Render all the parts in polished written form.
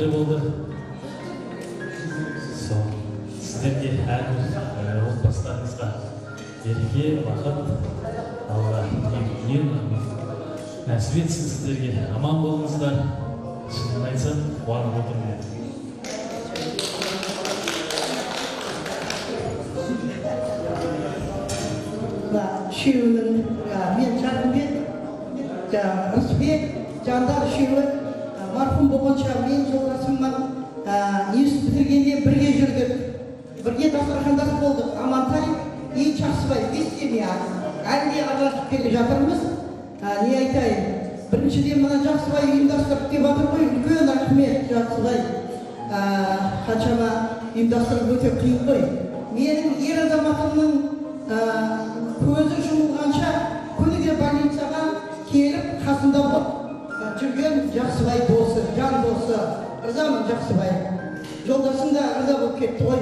тілектері болды. Сіздерге әрбір отбасыларыңызға береке, бақыт, Алла ең нәсіп етсін сіздерге. Аман болыңыздар. Шынын айтсам, қуанып отырмын. Үшеуінің мен Жарымбек, Рысбек, Жандар үшеуі марқұм болғанша мен жолдасыммен институт бітіргенде бірге жүрдік. Бірге дастархандас болдық. Амантай и Жақсыбай, бес семья. Әлі де араласып келе жатырмыз. Не айтайын? Біріншіден мына Жақсыбай ұйымдастырып деп жатыр ғой. Үлкен рахмет Жақсыбай. Қаншама ұйымдастырып өте қиын ғой. Менің ер азаматымның көзі жұмылғанша күніге больницаға келіп қасында болып жүрген Жақсыбай досы, жан досы. Ырзамын Жақсыбай. Жолдасым да ырза болып кетті ғой.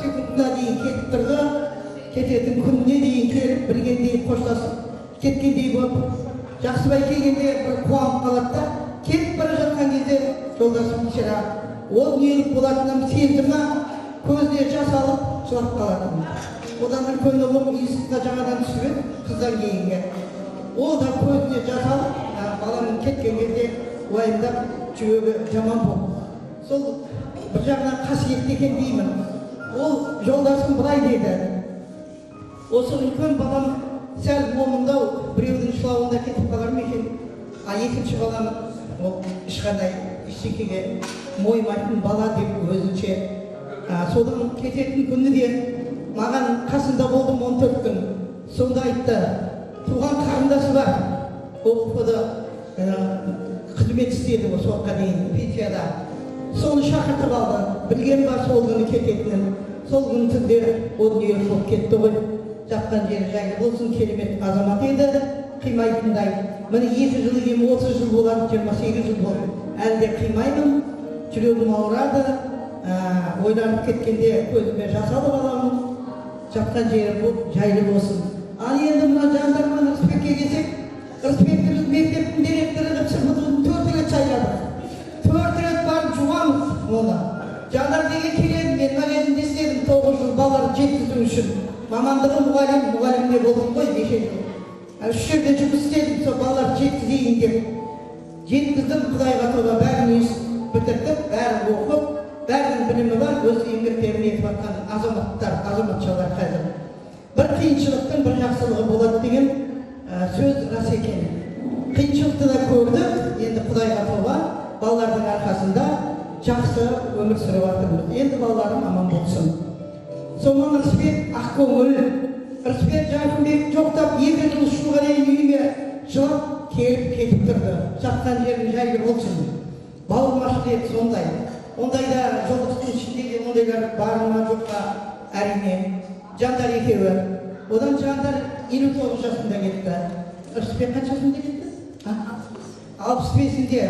Секундына дейін кетіп тұрды. Кететін күніне дейін келіп, білгендей қоштасып кеткендей болып. Жақсыбай келгенде бір қуанып қалады да, келіп бара жатқан кезде жолдасым бейшара ол нелік болатынын сезді ма, көзіне жас алып жылап қалатын. Одан үлкен ұлым институтқа жаңадан түсіп еді, қыздан кейінге. Ол да көзіне жас алып, баланың кеткен кезде уайымдап жүрегі жаман болды. Сол бір жағынан қасиетті екен деймін. Ол жолдасым былай деді. Осы үлкен балам сәл момындау, біреудің шылауында кетіп қалар ма екен? Екінші балам ол ешқандай ештеңеге мойымайтын бала деп өзінше. Содан кететін күні де маған қасында болдым 14 күн. Сонда айтты, туған қарындасы бар. Оқыды, қызмет істеді осы уақытқа дейін, пенсияда. Соны шақыртып алды. Білген бар сол күні кететінін. Сол күні түнде ол дүние болып кетті ғой. Жатқан жері жайлы болсын, керемет азамат еді, қимайтындай. Міне 2 жыл ем 30 жыл болады, 28 жыл болды. Әлі де қимаймын, жүрегім ауырады. Ойланып кеткенде көзіме жас алып аламын. Жатқан жері болып, жайлы болсын. Ал енді мына Жандармен Рысбекке келсек, Рысбекті мектептің директоры деп сырбыдың 4 рет сайладық. 4 рет барып жуамыз оны. Жандар деген келеді, мен магазинде істедім 9 жыл балаларды жеткізу үшін. Мамандығым мұғалімде болдым ғой, 5 жыл. 3 жерде жұмыс істедім, сол балаларды жеткізейін деп. Жеткіздім, Құдайға тоба, бәрін бітірдім, бәрін оқып, бәрінің білімі бар, өз еңбектерін етіп жатқан азаматшалар қазір. Бір қиыншылықтың бір жақсылығы болады деген сөз рас екен. Қиыншылықты да көрдік, енді Құдайға тоба, балалардың арқасында жақсы өмір сүріп жатырмыз. Енді балаларым аман болсын. Сонан Рысбек ақкөңіл, Рысбек Жарымбек жоқтап 2 жыл ұшуға дейін үйіме жылап келіп кетіп тұрды. Жатқан жерін жайлы болсын. Бауырмашыл еді сондай. Ондайда жолдықтың ішіндегі ондайлар бар ма жоққа әрине. Жандар екеуі. Одан Жандар 59 жасында кетті. Рысбек қаншасында кетті? 65-інде.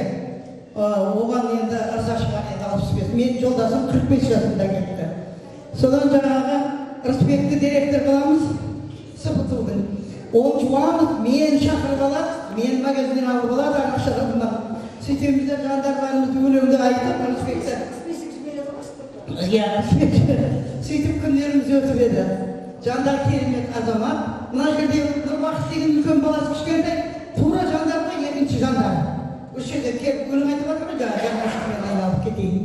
Оған енді ырзашыған еді 65. Мен жолдасым 45 жасында кетті. Содан жаңағы Рысбекті директор қыламыз, сыпытудың. Ол жуамыз, мен шақырып алады, мен магазиннен алып алады, ақшағырымнан. Сөйтемізде Жандарбарымызды өлеңді айтып, Рысбекті. Сөйтіп күндеріміз өтіп еді. Жандар керемет азамат. Мына жерде бір уақыт деген үлкен баласы кішкентай, тура Жандарға екінші Жандар. Осы жерде келіп өлең айтып жатыр ма, жаңашықпен айналып кетейін.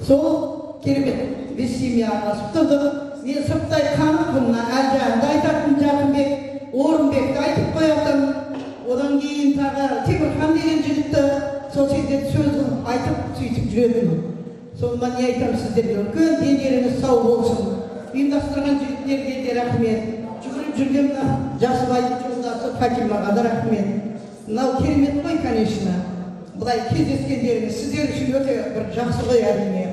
Сол керемет. Біз семья араласып тұрдық. Мен сырттай қанықпын, әлжағында айтатын Жарымбек, Орынбекті айтып қоятын. Одан кейін тағы Темірхан деген жігітті сол жерде сөз қылып айтып сөйтіп жүремін. Сонымен не айтамын сіздерге, үлкен денеріңіз сау болсын. Ұйымдастырған жігіттерге де рахмет. Жүгіріп жүрген Жақсыбай жолдасы Фатимаға да рахмет. Мынау керемет қой, конечно. Бұлай кездескендеріңіз сіздер үшін өте бір жақсы ғой әрине.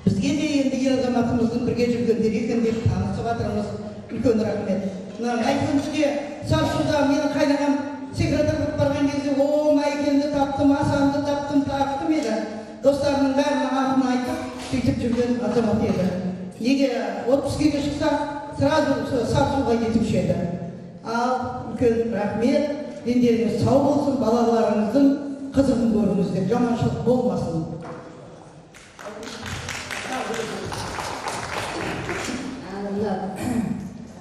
Бізге де енді ер азаматымыздың бірге жүргендер екен деп танысып жатырмыз. Үлкен рахмет. Майкемізге Сарсуда менің қайнағам секретар болып барған кезде, о, Майкемді таптым, Асанды таптым, тақтым еді. Достарының бәрінің атын айтып, сөйтіп жүрген азамат еді. Неге отпускеге шықса, сразу Сарсуға кетуші еді. Ал үлкен рахмет, дендеріңіз сау болсын, балаларыңыздың қызығын көріңіздер, жаманшылық болмасын.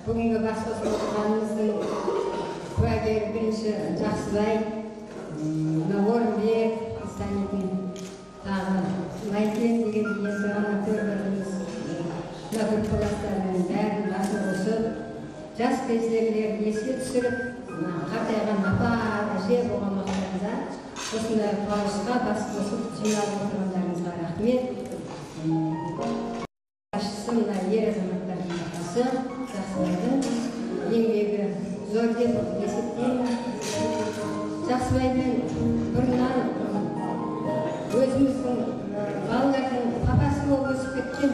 Бүгінгі бас қосып отырғанымыздың куәгері бірінші Жақсыбай, Орынбек, станетін тағы Майкен деген енді ғана көріп отырмыз. Мына группаластардың бәрін басын қосып, жас кездегілерді еске түсіріп, қартайған апа, әже болған уақыттарда осындай қуанышқа бас қосып жиналып отырғандарыңызға рахмет. Басшысы мына ер азаматтардың атасы Жақсыбайдың еңбегі зор деп есептеймін. Жақсыбаймен бұрыннан өзіміздің балалардың папасы болып өсіп кеткен,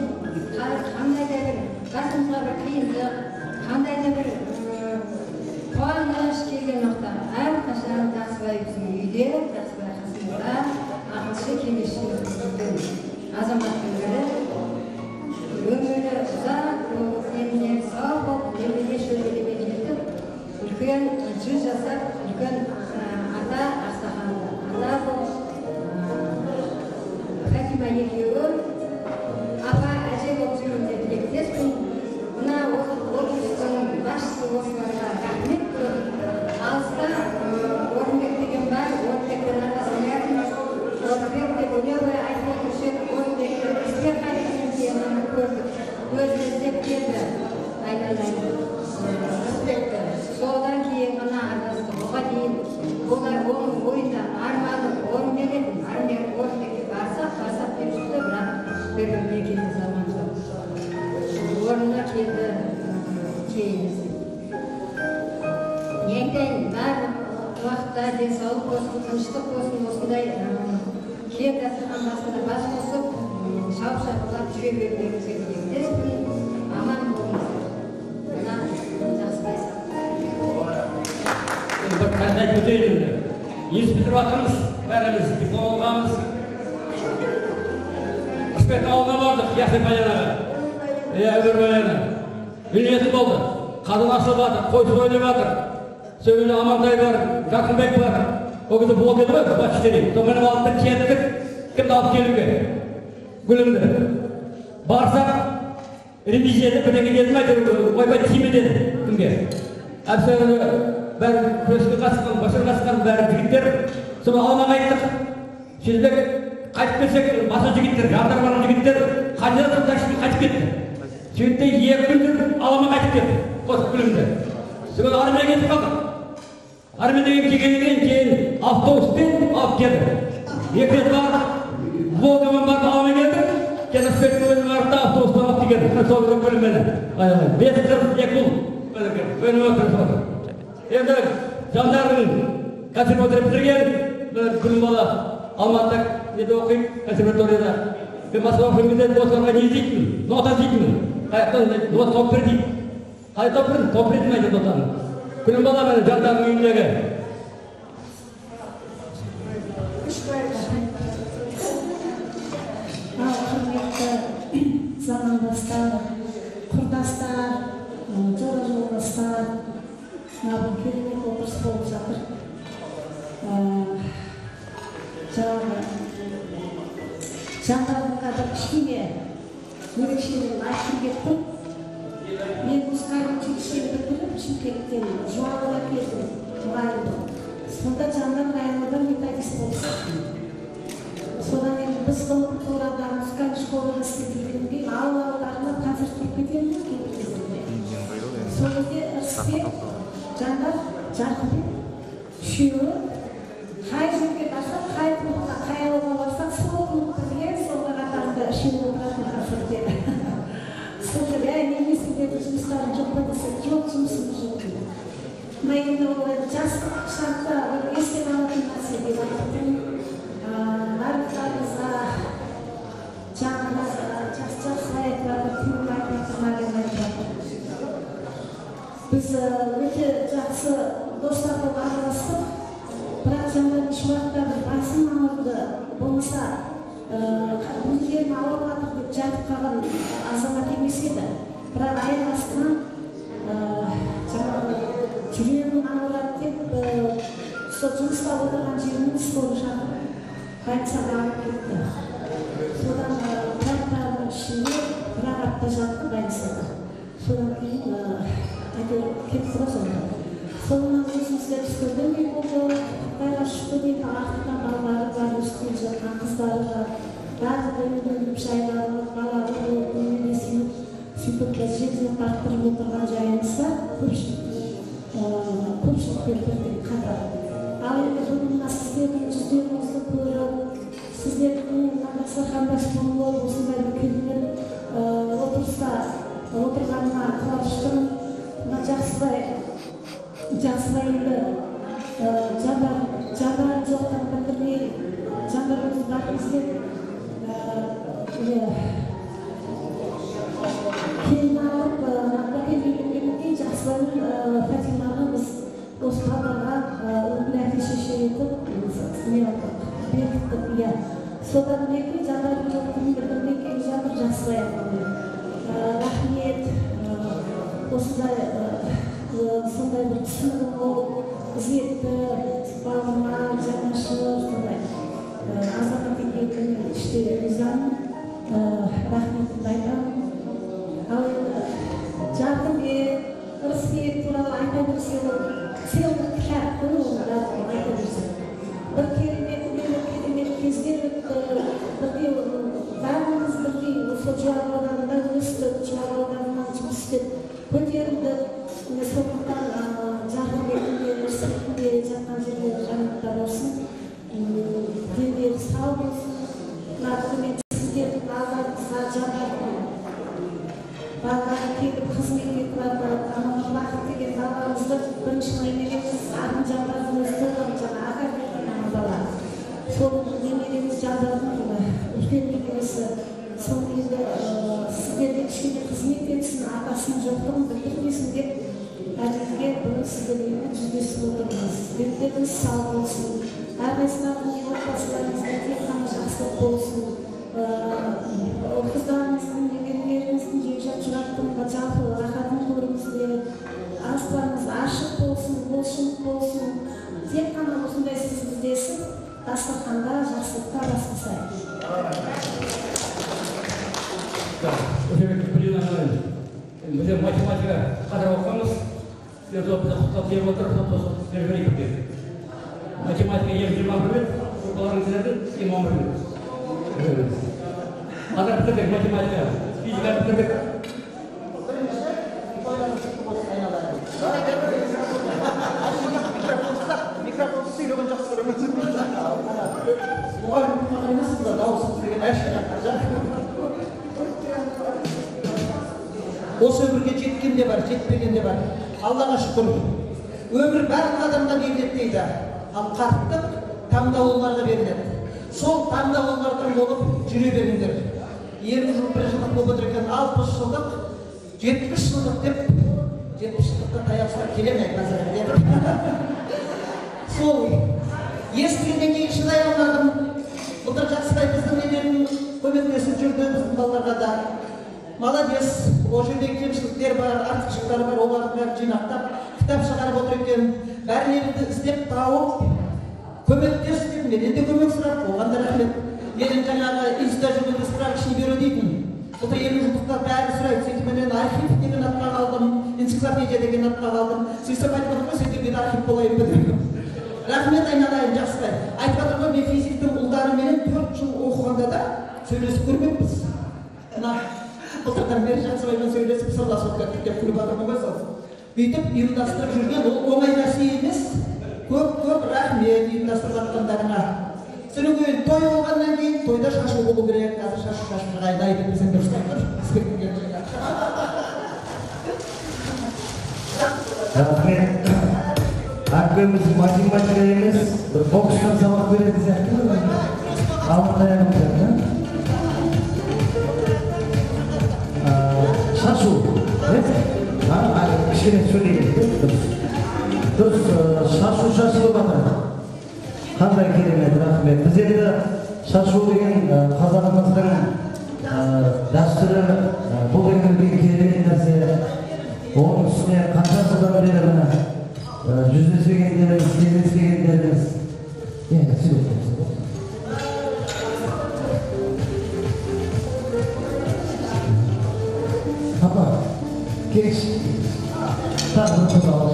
қандай да бір басымызға бір қиындық, қандай да бір қуаныш келген уақытта әрқашан Жақсыбай біздің үйде, Жақсыбай қасымызда ақылшы кеңесші жүрген азаматтың бірі. Өмірі ұзақ болып, деніне сау болып, немере шөлдеме жетіп, үлкен жүз жасап, үлкен ата Ақсақалды ата болып, Фатима екеуі апа әже болып жүруінде тілектеспін. Мына облыстың басшысы осыларға рахмет көп. Алыста Орынбек деген бар, Орынбектің атасын бәрін Орынбек деп үнемі айтып отырушы еді, Орынбекті бізге қайтып келгенін көрдік. Өзі іздеп келді, айналайын Рысбекті. Содан кейін ғана араласты. Оған дейін олар оның ойында арманы Орынбек еді. Орынбекке барсақ деп жүрді, бірақ бірге келді заман жоқ. Орнына келді кейін. Не айтайын, барлық уақытта денсаулық болсын, тыныштық болсын, осындай кең дастархан басында бас қосып, шауып-шапқылап жүре берулеріңізге тілектеспін. Аман болыңыздар. Мына Жақсыбай бір қандай көтерілді. Ес бітіріп жатырмыз, бәріміз диплом алғанбыз. Рысбек ауылына бардық, Ясин баянаға. Өмір баяны. Үйленетін болды. Қазан ашылып жатыр, қой сойылып жатыр. Сөйлі Амантай бар, Жақынбек бар. Ол кезде болды еді ғой, батыштері. Соңғанып алып бір кеттік, кімді алып келуге? Гүлімді. Барсақ, ревизияны бірдеңе дедім айтыр, ойбай тиме деді кімге. Әбсәлі бәрі күреске қатысқан, башар қатысқан бәрі жігіттер. Соны алмаға айттық. Шелбек қайтып келсек, баса жігіттер, жандар барын жігіттер, қандидат таксимен қайтып кетті. Сөйтті 2 күндер алмаға қайтып кетті. Қосып гүлімді. Соны армия кетіп қалдық. Армия деген келгеннен кейін автобуспен алып келді. 2 рет бар, Волгамен барып алмай келді. Кені спектрлерін барып автобуспен алып келді. Сол бір бөлімені. 5 қыз, 2 ұл. Бөлім отырып отыр. Енді жандардың консерватория бітірген, күн бала Алматыда неде оқиын, консерваторияда. Мен Москва оқимын, осыларға не дейтін? Нота дейтін. Қаяқтан нота топ бір дейді. Қай топ бір? Топ бір деймін айтады нотаны. Күн бала мен жандардың үйіндегі. Құрметті замандастар, құрдастар, жора жолдастар, мынау керемет отырыс болып жатыр. Жаңғардың бір кішкене ерекшелігін айтып кеттім. Мен музыкальный училищені бітіріп, Шымкенттен Жуалыға келдім, мұғалімдім. Сонда жандар районында методист болып шықтым. Содан енді біз Қоңыртауда музыкальный школада істеп жүргеннен кейін ауыл-ауылдарына концерт тұрып кетеміз кейбір кездерде. Сол кезде Рысбек, жандар, Жақынбек, үшеуі қай жерге барсақ, қай клубқа, қай ауылға барсақ, сол клубқа деген сол қатарында үшеуі отыратын концерттер. Сол жерде неме сендердің жұмыстарың жоқ па десе, жоқ, жұмысымыз жоқ дейді. Мына енді ол жас шартта бір естен алатын нәрсе деп айтатын. Барлықтарыңызға, жаңыңызға, жақсы айтылады, тілін айтылады. Біз өте жақсы достар болып араластық. Бірақ жаңдар еш уақытта басым ауырды болмаса, өздерін ауырып жатыр деп жатып қалған азамат емес еді. Бірақ аяқ астынан жаңағы жүрегім ауырады деп сол жұмыста отырған жеріміз болып жатыр. больницаға алып кетті. Содан бір аптаның ішінде бір апта жаттым больницада. Содан кейін әйтеуір кетті ғой сонда. Соңынан өзімізге түскендей болды. Құдайға шүкір дейді, артынан балалары бар, өскен жатқан қыздары бар. Бәрі біліп жайлары, балалары болып, немесе сөйтіп жерден тартырып отырған жайымызда көпшілікпен бірдей қатар. Ал енді бүгін мына сіздердің жүздеріңізді көріп, сіздердің дастарханда болып осындай бір керемет отырыста отырғанына қуаныштымын. Мына жақсылайды жандарын жоқтан білдірмей, жандарымыз бар іздеп кейін алып әкелгенде жақсылайын Фатиманы біз осы қалаға үлкен әке-шеше етіп бекіттік. Содан мінекей жандарын жоқтан білдірмей келе жатыр жақсылайын. Рахмет, осындай сондай бір түсінігім болып, ізетті, бағыма, жанашыр, сондай азамат екенін іште ризамын, рахметімді айтамын. Ал жарқын ырысбек туралы айта берсе, целый кітап қой оны айта берсе. Бір керемет кездер өтті, бірге бәріміз бірге осы Жуалы ауданында өстік, Жуалы ауданынан жұмыс істеп көтерілдік. Сондықтан жарқынбектің ырысбектің жатқан жерлері жанында болсын, дендері сау болсын. Рахмет сіздердің алдарыңызға жандардың балалары келіп қызмет етіп жатыр, бақыт деген балаларымызды бірінші немереміз арын жандардың өсті, жаңа аға берген бала. Сол немереміз жандардың үлкен немересі. Сол енді сіздерге кішкене қызмет етсін, атасының жоқтығын білдірмесін деп әдетке бүгін сіздермен жүздесіп отырмыз. Беттеріңіз сау болсын. Әрқайсылардың отбасыларыңызға тек қана жақсылық болсын. Қыздарыңыздың, немерелеріңіздің жекжат жұраттың жалпы рахатын көріңіздер. Аспарыңыз ашық болсын, болшылық болсын. Тек қана осындай сіз біздесіп, дастарханда жақсылыққа басқысайық. Бізде математика қадыр оқымыз, сіздерді құттықтап беріп отырып, математика ең 20 бет, оларыңыздардың 10 бет. Қазір бітірдік математика, физика бітірдік. Микрофон сөйлеген жақсы көреміз. Оған емессіз ба, дауысы деген әші осы өмірге жеткен де бар, жетпеген де бар. Аллаға шүкір. Өмір барлық адамға беріледі дейді. Ал қарттық таңдауларға беріледі. Сол таңдаулардан болып жүре беріңдер. 20 жыл, 1 жылдық болып отыр екен, 60 жылдық, 70 жылдық деп, 70 жылдықта таяқшылар келемей қазір деп. Сол естігеннен кейін шыдай алмадым. Былтыр жақсылай біздің немерім көмектесіп жүрді біздің балаларға да. Молодец, о жерде кемшіліктер бар, артықшылықтар бар, олардың бәрін жинақтап, кітап шығарып отыр екен. Бәрінерді іздеп тауып, көмектес деп, менен де көмек сұрап, оған да рахмет. Менің жаңағы института жүргенде справочный бюро дейтін. Былтыр 50 жылдықта бәрі сұрайды, сөйтіп мен архив деген атқа қалдым, энциклопедия деген атқа қалдым. Сөйтіп айтып отыр ғой, сөйтіп мен архив болайын ба деп. Рахмет айналайын, жақсылай. Айтып отыр ғой, мен физиктің ұлдарыменен 4 жыл оқығанда да сөйлесіп көрмеппіз. Былтырдан бері Жақсыбаймен сөйлесіп сырласып өттік деп күліп жатырмын ғой сол. Бүйтіп ұйымдастырып жүрген ол оңай нәрсе емес. Көп рахмет ұйымдастырып жатқандарыңа. Содан кейін той болғаннан кейін тойда шашу болу керек. Қазір шашу қайда айтып десең дұрыс айтыр. Рахмет. Әкеміз математика емес, бір бокстан сабақ береді сияқты. Алтайымыздар. Шашу, кішкене сөйлейді, дұрыс, шашу шашылып жатыр. Қандай керемет, рахмет. Біздерді шашу деген қазағымыздың дәстүрі, бұл деген бір керемет нәрсе. Оның үстіне қанша жылдан бері жүздеспегендеріміз, кездеспегендеріміз. Енді сөйлеп Geç. Tamam, tamam.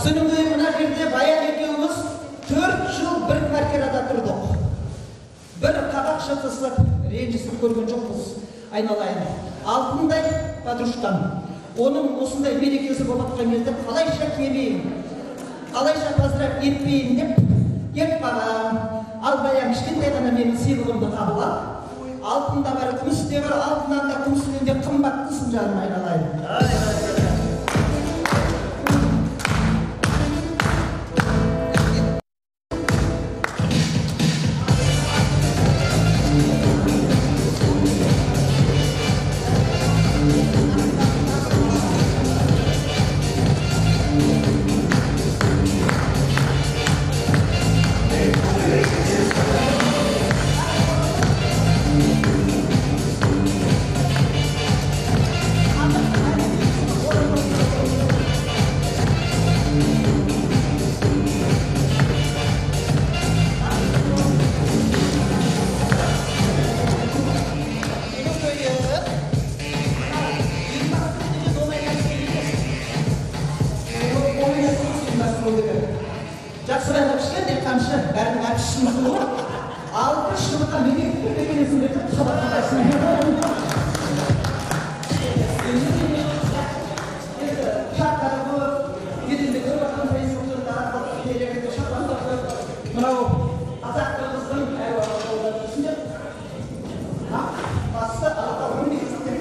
Sınıfı mına жерде баян екеуміз 4 жыл бір квартирада тұрдық. Бір қабақ шытысып, ренжісіп көрген жоқпыз, айналайын. Алтындай подружкам. Оның осындай мерекесі болып жатқан кезде қалайша келейін, қалайша поздравь етпейін деп, кеп баған, ал баян кішкентай ғана менің сыйлығымды қабыл ал. Алтында бар, күмісте бар, алтыннан да күмісінен де қымбаттысың жаным, айналайын. Жақсырайлап ішкен қамшы, бәрінің әпішін суы, алты шылыққа менен көпекенесін бетіп қабаққадасың. Шаққары бұл, едінде көріп атқан фейсбуктарында арқылы телегенде шаққандарды, мынау қазақтарымыздың әуағында түсіндер. Басы ағаталығын негізінде.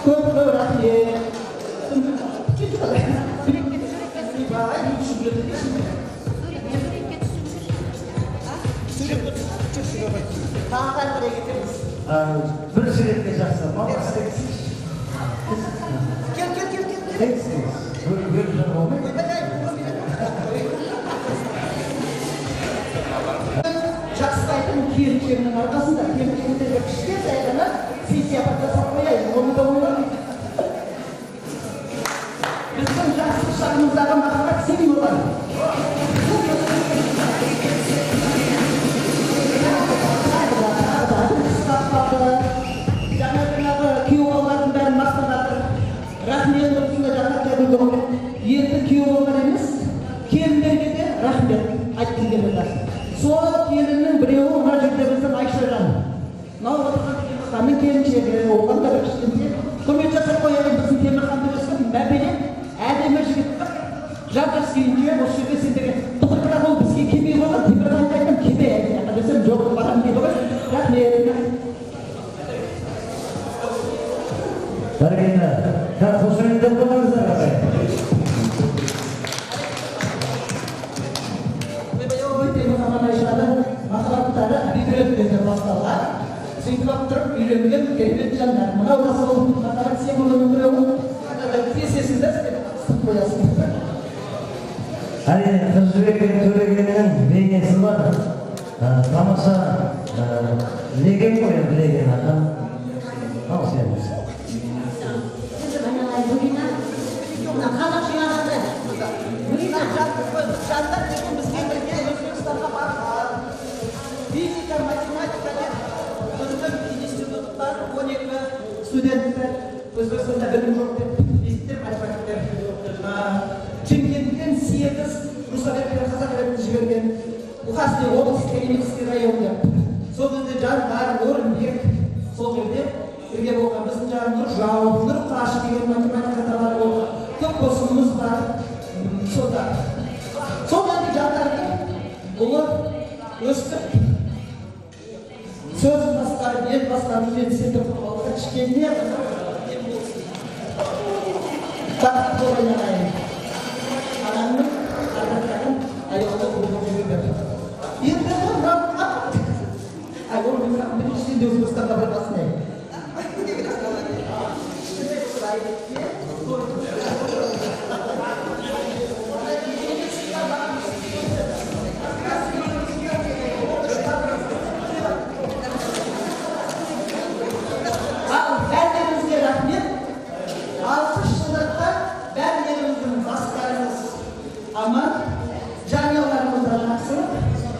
Көп рахмет. Bir sürekli жақсы. Кел. Жақсылайтын келіншегінің арқасында келіншегіндегі кішкентай ғана сый-сияпат жасап қояйын. Оны да ойлаймын. Біздің жақсы шағымыздағы махаббат сен болған. Жаңағы күйеу балалардың бәрін мақтап жатыр. Рахмет осында жаңа келді. Енді күйеу балалар емес, келіндерге де рахмет айтқым келеді. Сол келіннің біреуі мына жерде біздің Айшажан. Мынау отырған Темірханның келіншегі, оған да бір кішкентай көмек жасап қояйын. Біздің Темірханды өскен мәбелек әдемі жігіт. Жап-жас күйінше осы жерде сендерге тұқыртырақ ол бізге келмей қойған. Темірханды айтқан келмей әдемі. Десем жоқ, барам дейді ғой. Рахмет. Бәргені, қошемендер болыңыздар ағай. Темірхан Айшаны махаббаттары бекіреттерден басталған. Сөйтіп тұрып үйленген керемет жандар. Мынау да сол махаббат символының біреуі. Тесесінде сып қоясың. Әрине, қыз жібекке төлегеннің бейнесі бар. Тамаша леген қойын леген аға. Ал сен. Қазақ жинағанды. Жандар деген бізге бірге Өзбекстанға барған. Физика, математика деп біздің институттар 12 студенттер Өзбекстанда білім жоқ деп физиктер, математиктер. Чемкенттен 8 русовед пен қазақ ретінде жіберген. Ухасный облыс, Калинингский район деп. Сол кезде Жандар, Орынбек сол жерде бірге болған. Біздің жаңағы Нұржау, Нұрқаш деген математикаталар болған. Көп қосымыз бар. Сол енді жандардың ұлы өстіп сөз бастары, ел бастары жетісетін құлауға кішкенде бақыт болайын ағайын. Анамның ардақтарын аяулы болып жүргендер. Енді ол içinde Özbekistan'da bir basın değil. Bellerimizge rahmet. Alkışçılıkta bellerimizin baslarımız aman, canyalarımızdan aksınıp,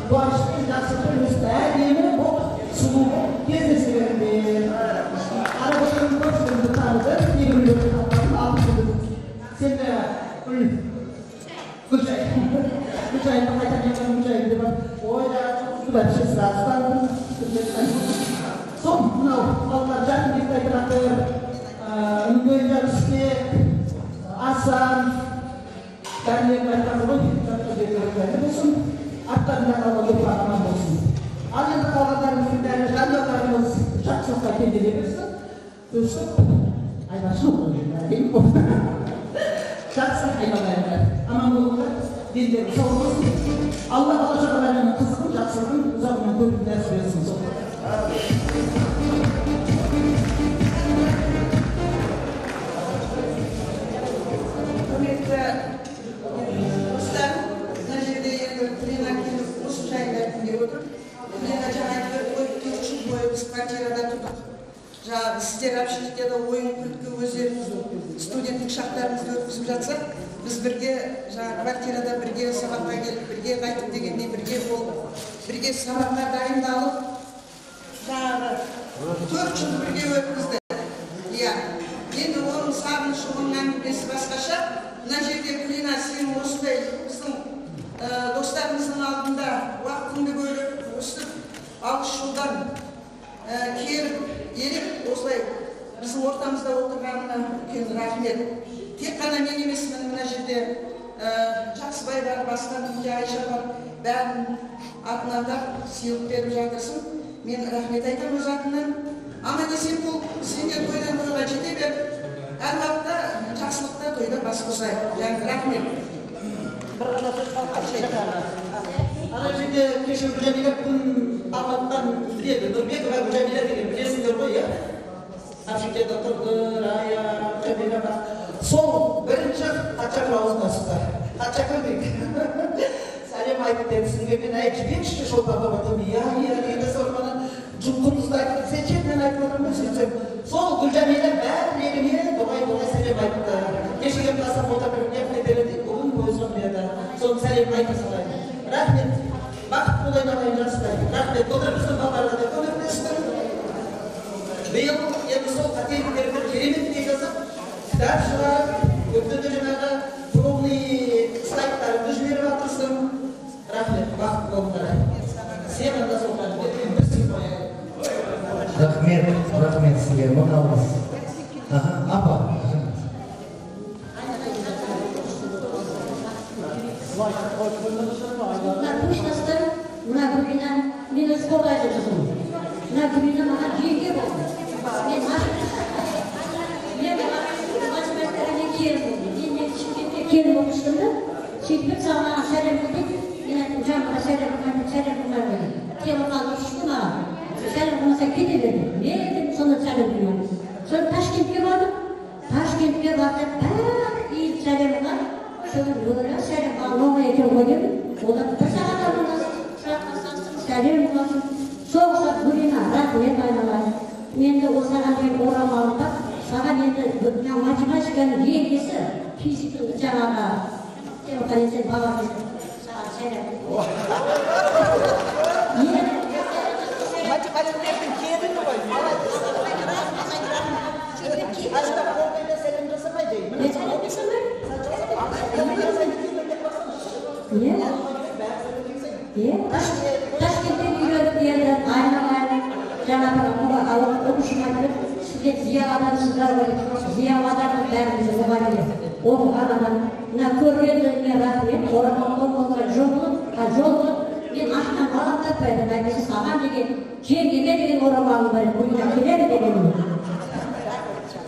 doğaçlıyız aksınıp, müstahel yemin bu sulu gezmesi verildi. Arabaların koştuğunu tanıdı, yemin gördü kaptanın altını. Sen de Gülçay. Gülçay'ın bakaytan yakın Gülçay'ın dedi bak. Oyla çok güzel bir şey sırasından. Son, Allah canım bir tekratır. Ünlüyler üstüne Asan ben de kayıtlarımı bir olsun. Aktarına kalmalı bir anlam olsun. Ayrıca kavgalarımızın değerli canlılarımız çok çok da kendilerimiz dursun. Aybaşı oluyor. Benim bu. Şahsın hayvanlarına. Aman bu dilleri savunmasın. Allah alacaklarının kızgın şahsının uzamına görünler süresin. Dostlar, Najeri'de yerinde Kulinak'ın Rus çaylarını gördüm. Kulinak'a çayları koyup 4 yıl boyu biz kvartirada tuttuk. Sizler общежитияда ойын күлкі өздеріңіз студенттік шақтарыңызды өткізіп жатсақ, біз бірге квартирада бірге сабаққа келіп, бірге қайтып дегендей бірге болып, бірге сабаққа дайындалып, 4 жыл бірге өткізді. Иә, енді оның сағынышы, оның әңгімесі басқаша. Мына жерде Күлина, сен осындай біздің достарымыздың алдында уақытыңды бөліп, өстіп, алыс жолдан келіп, еліп, осылай біздің ортамызда отырғанына үлкен рахмет. Тек қана мен емес, мына жерде Жақсыбай бар, басқа Күнде Айша бар, бәрін атынан да сыйлық беріп жатырсың. Мен рахмет айтамын өз атымнан. Аман есен бол, сендер тойдан тойға жете бер. Әр уақытта жақсылықта тойда бас қосайық. Рахмет. Bir ғана сөз қалқан ана жерде кеше Гүлжәмилә күн Алматыдан біледі. Нұрбекова Гүлжәмилә деген білесіңдер ғой, иә? Общежитияда тұрды, Рая, Гүлжәмилә бар. Сол бірінші Қатшақыр аузына шықты. Қатшақыр дейді. Сәлем айтып деді сізге, мен жіберші шолпанға бардым. Иә, енді сорпаны жұлқымызды айтып, сен шетінен айтып отырмын сөйтсем. Сол Гүлжәмилә бәрілеріне доғай сәлем айтты. Кешеген тасып отырып, не береді, бүгін өзім берді. Соның сәлем айтып салайды. Рахмет. Бақыт болайын ағайын жастай. Рахмет. Додар біздің балаларға да көмектесті. Биыл енді сол қателіктерді кереметтей жасап, кітап шығарып, көптөде жаңағы пробный слайдтарымды жіберіп атырсың. Рахмет. Бақыт болыңдар. Сен анда солған бір сый қояйын. Рахмет сізге. Мұнамыз. Апа. Mına Gülina, ben öz kolayca kızım. Mına Gülina bana yenge oldu. Ben matematiklerine kiyerim oldu. Ben şirkette kiyerim olmuştum da. Şirket sağlanan selam oldu. Ben hocamla selam olmadı. Telefon almıştım ha. Selam olmasa gidelim. Ne dedim sonra selam olmadı. Sonra Taşkent'e vardım. Taşkent'e vardım. Her iyi selam var. Şöyle böyle selam almamaya koydum. Odan da sana da bunu сәлем болсын. Соғыса Гүлина, рахмет айналайын. Мен де осыған мен орамалым да, саған енді математиканың еңгесі, физиканың жаңағы, сен сен бала саған сәлем. Математиктердің кебіні ғой. Ашта қолдайда сәлем жасамай деймін. Не сәлем жасамай? Taşkent'ten yürüdük yerden aynalar, Cenab-ı Allah'ın okuşmaydı. Sizce ziyavadarınızlar var, ziyavadarlık derdinizi olabilir. Onu aradan, ne körgündürüne rahmet, oradan olmadan jolu, ben aşktan alanlar verdim. Ben de sağam degen, kengeme degen oramalı var, bugün kiler degen olur.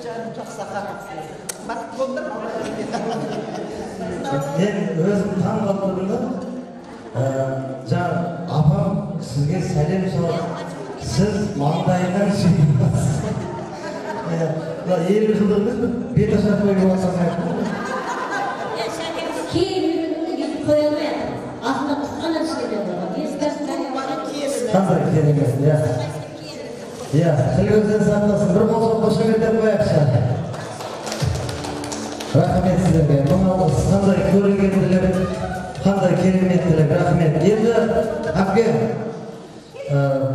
Canım çok sakar. Bak bunlar mı? Ben özüm taң қалдырдым да, жаңа апам сізге сәлем салады. Siz mаңдайынан сүйдіңіз. Мына 50 жылдық емес, бет ашар қойып отырсаңыз. Кейін үйренуге қоя алмайды. Артына тұтқаннан істеуге болады. Қандай керемет, иә. Иә, тіліңізден сақтасын. Бір болса қошеметтеп қояқшы. Рахмет сіздерге. Мынау қандай көрінгенділік, қандай кереметтілік. Рахмет. Енді әпке,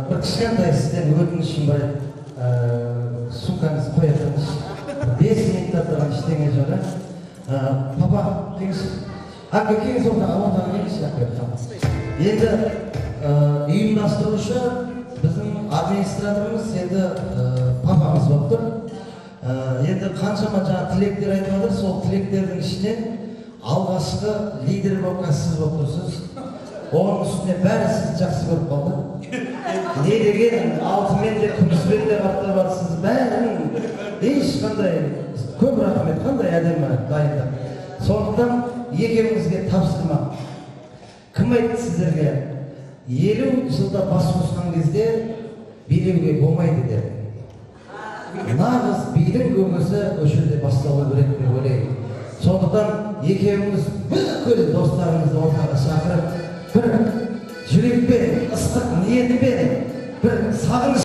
бір кішкентай сізден өтінішім бар еді. Сумкаңызды қоя тұрыңыз. 5 минутта тұрған ештеңе жоқ, папа, келіңіз. Әпке, келіңіз ортаға келіңіз, әпке. Енді ұйымдастырушы біздің администраторымыз енді папамыз болып тұр. Енді қаншама жаңа тілектер айтып жатыр, сол тілектердің ішінен алғашқы лидер болып сіз болып тұрсыз. Оның үстіне бәрі сізді жақсы көріп қалды. Не деген алтынмен де күміспен де қаптап жатырсыз. Бәрін ешқандай көп рахмет, қандай әдемі дайындап. Сондықтан екеуіңізге тапсырма. Кім айтты сіздерге 50 жылда бас қосқан кезде билеуге болмайды деп. Нағыз бидің көмісі өшірде басталу керек деп ойлаймын. Сондықтан екеуіңіз бүкіл достарыңызды ортаға шақырып, бір жүрекпен, ыстық ниетпен, бір сағыныш